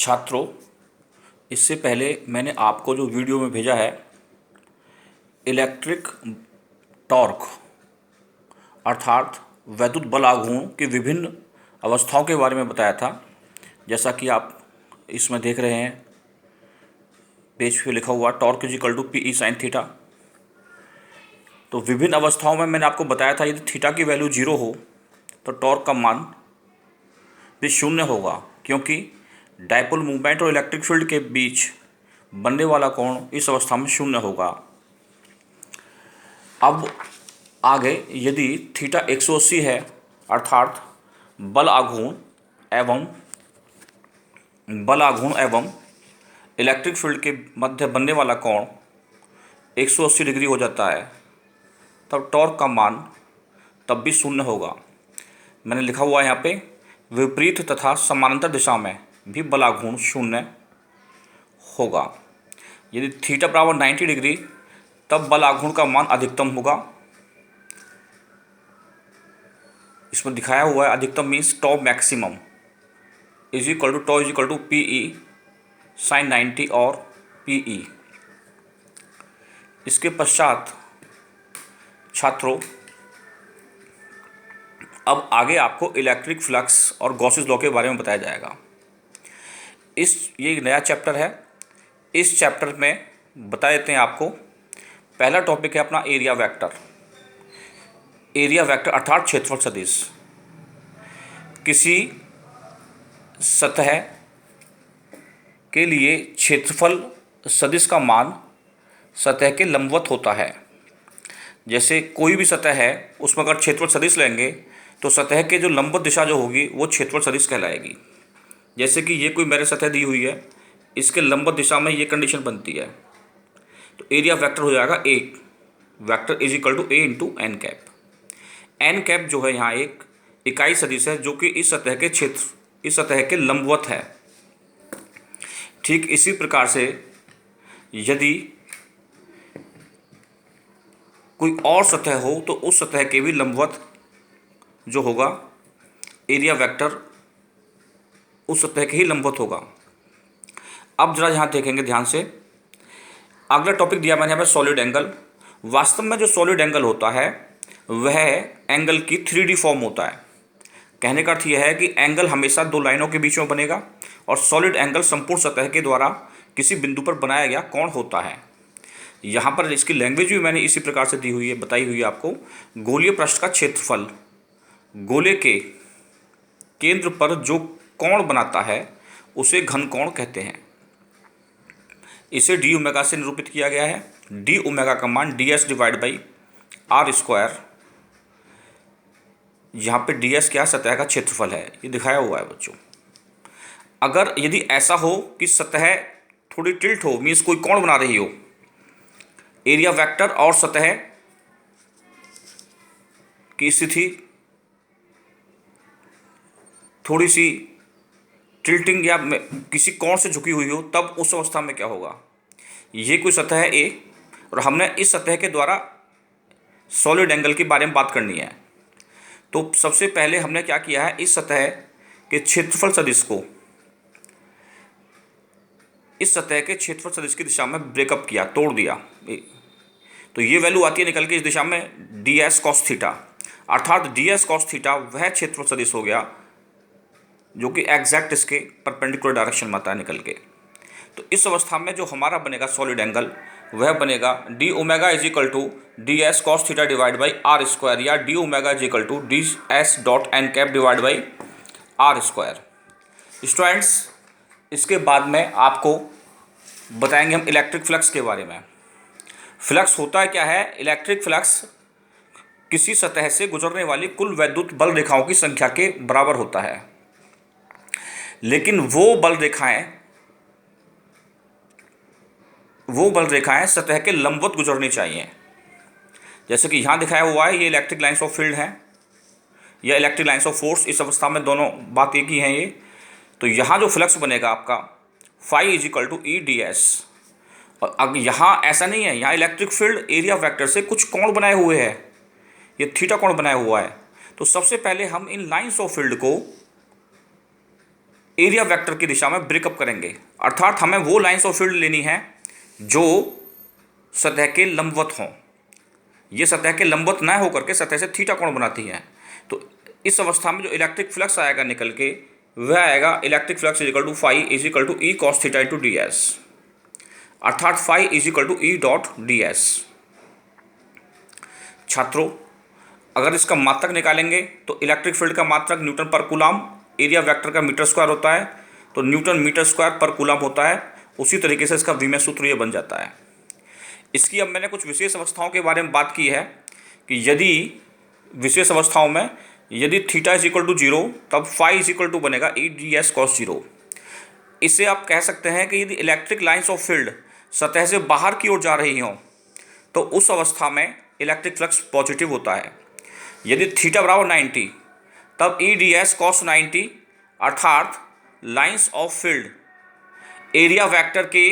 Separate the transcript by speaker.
Speaker 1: छात्रों, इससे पहले मैंने आपको जो वीडियो में भेजा है इलेक्ट्रिक टॉर्क अर्थात वैद्युत बल आघूर्ण की विभिन्न अवस्थाओं के बारे में बताया था। जैसा कि आप इसमें देख रहे हैं, पेज पे लिखा हुआ torque is equal to P sine theta. तो विभिन्न अवस्थाओं में मैंने आपको बताया था यदि थीटा की वैल्यू 0 हो तो टॉर्क का मान भी शून्य होगा, क्योंकि डायपोल मूवमेंट और इलेक्ट्रिक फील्ड के बीच बनने वाला कोण इस अवस्था में शून्य होगा। अब आगे यदि थीटा 180 है अर्थात बल आघूर्ण एवं इलेक्ट्रिक फील्ड के मध्य बनने वाला कोण 180 डिग्री हो जाता है, तब टॉर्क का मान तब भी शून्य होगा। मैंने लिखा हुआ है यहाँ पे विपरीत तथा समानांतर दिशा में भी बल आघूर्ण शून्य होगा। यदि थीटा बराबर 90 डिग्री तब बल आघूर्ण का मान अधिकतम होगा। इसमें दिखाया हुआ है अधिकतम means top maximum is equal to P E sine 90 और पी ई। इसके पश्चात छात्रों, अब आगे आपको इलेक्ट्रिक फ्लक्स और गॉसेस लॉ के बारे में बताया जाएगा। ये एक नया चैप्टर है। इस चैप्टर में बता देते हैं आपको। पहला टॉपिक है अपना एरिया वेक्टर अर्थात क्षेत्रफल सदिश। किसी सतह के लिए क्षेत्रफल सदिश का मान सतह के लंबवत होता है। जैसे कोई भी सतह है उसमें अगर क्षेत्रफल सदिश लेंगे तो सतह के जो लंबवत दिशा जो होगी वो क्षेत्रफल सदिश कहलाएगी। जैसे कि ये कोई मेरे सतह दी हुई है, इसके लंबवत दिशा में ये कंडीशन बनती है, तो एरिया वेक्टर हो जाएगा A vector is equal to A into n cap. N cap जो है यहाँ एक इकाई सदिश है जो कि इस सतह के लंबवत है। ठीक इसी प्रकार से यदि कोई और सतह हो तो उस सतह के भी लंबवत जो होगा एरिया वेक्टर उस सतह के ही लंबवत होगा। अब जरा यहाँ देखेंगे ध्यान से। अगला टॉपिक दिया मैंने यहाँ पर सॉलिड एंगल। वास्तव में जो सॉलिड एंगल होता है वह एंगल की 3D फॉर्म होता है। कहने का अर्थ यह है कि एंगल हमेशा दो लाइनों के बीच में बनेगा और सॉलिड एंगल संपूर्ण सतह के द्वारा किसी बिंदु पर बनाया गया कोण होता है। यहाँ पर इसकी लैंग्वेज भी मैंने इसी प्रकार से दी हुई है, बताई हुई है आपको। गोलीय पृष्ठ का क्षेत्रफल गोले के केंद्र पर जो कोण बनाता है उसे घन कोण कहते हैं। इसे डी ओमेगा से निरूपित किया गया है। डी ओमेगा का मान D S divide by are square. यहाँ पे डी एस क्या सतह का क्षेत्रफल है, ये दिखाया हुआ है बच्चों। अगर यदि ऐसा हो कि सतह थोड़ी टिल्ट हो, मीन्स कोई कोण बना रही हो, एरिया वेक्टर और सतह की स्थिति थोड़ी सी टिल्टिंग या किसी कोण से झुकी हुई हो, तब उस अवस्था में क्या होगा। ये कोई सतह है ए और हमने इस सतह के द्वारा सॉलिड एंगल के बारे में बात करनी है। तो सबसे पहले हमने क्या किया है, इस सतह के क्षेत्रफल सदिश को इस सतह के क्षेत्रफल सदिश की दिशा में ब्रेकअप किया, तोड़ दिया। तो ये वैल्यू आती है निकल के इस दिशा में डी एस कॉस थीटा, अर्थात डी एस कॉस थीटा वह क्षेत्रफल सदिश हो गया जो कि एग्जैक्ट इसके परपेंडिकुलर डायरेक्शन में आता है निकल के। तो इस अवस्था में जो हमारा बनेगा सॉलिड एंगल वह बनेगा d omega is equal to d S cos theta divide by are square, या d omega is equal to d s dot n cap divide by are square. Students, इसके बाद में आपको बताएंगे हम इलेक्ट्रिक फ्लक्स के बारे में। फ्लक्स होता है क्या है? इलेक्ट्रिक फ्लक्स किसी सतह से गुजरने वाली कुल वैद्युत बल रेखाओं की संख्या के बराबर होता है, लेकिन वो बल रेखाएं सतह के लंबवत गुजरनी चाहिए। जैसे कि यहाँ दिखाया हुआ है, ये इलेक्ट्रिक लाइंस ऑफ फील्ड हैं या इलेक्ट्रिक लाइंस ऑफ फोर्स। इस अवस्था में दोनों बात एक ही हैं ये। तो यहाँ जो फ्लक्स बनेगा आपका phi is equal to E D S. और अब यहाँ ऐसा नहीं है, यहाँ इलेक्ट्रिक फील्ड एरिया वेक्टर से कुछ कोण बनाए हुए हैं, ये थीटा कोण बनाया हुआ है। तो सबसे पहले हम इन लाइंस ऑफ फील्ड को एरिया वेक्टर की दिशा में ब्रेकअप करेंगे। अर्थात हमें वो लाइंस ऑफ फील्ड लेनी है जो सतह के लंबवत हों। ये सतह के लंबवत न होकर के सतह से थीटा कोण बनाती हैं। तो इस अवस्था में जो इलेक्ट्रिक फ्लक्स आएगा निकल के, वह आएगा electric flux is equal to phi is equal to E cos theta into d s, अर्थात phi is equal to E dot d s. छात्रों, अगर इसका मात्रक निकालेंगे तो इलेक्ट्रिक फील्ड का मात्रक न्यूटन पर कूलम, एरिया वेक्टर का मीटर स्क्वायर होता है तो न्यूटन मीटर स्क्वायर पर कूलम होता है। उसी तरीके से इसका विमेय सूत्र ये बन जाता है। इसकी अब मैंने कुछ विशेष अवस्थाओं के बारे में बात की है कि यदि विशेष अवस्थाओं में यदि theta is equal to zero तब फाई इज इक्वल टू बनेगा E D S cos zero. इससे आप कह सकते हैं कि यदि इलेक्ट्रिक लाइंस ऑफ फील्ड सतह से बाहर की ओर जा रही हों तो उस अवस्था में इलेक्ट्रिक फ्लक्स पॉजिटिव होता है। यदि थीटा बराबर 90 तब ई डी एस कॉस 90, अर्थात lines of field area vector के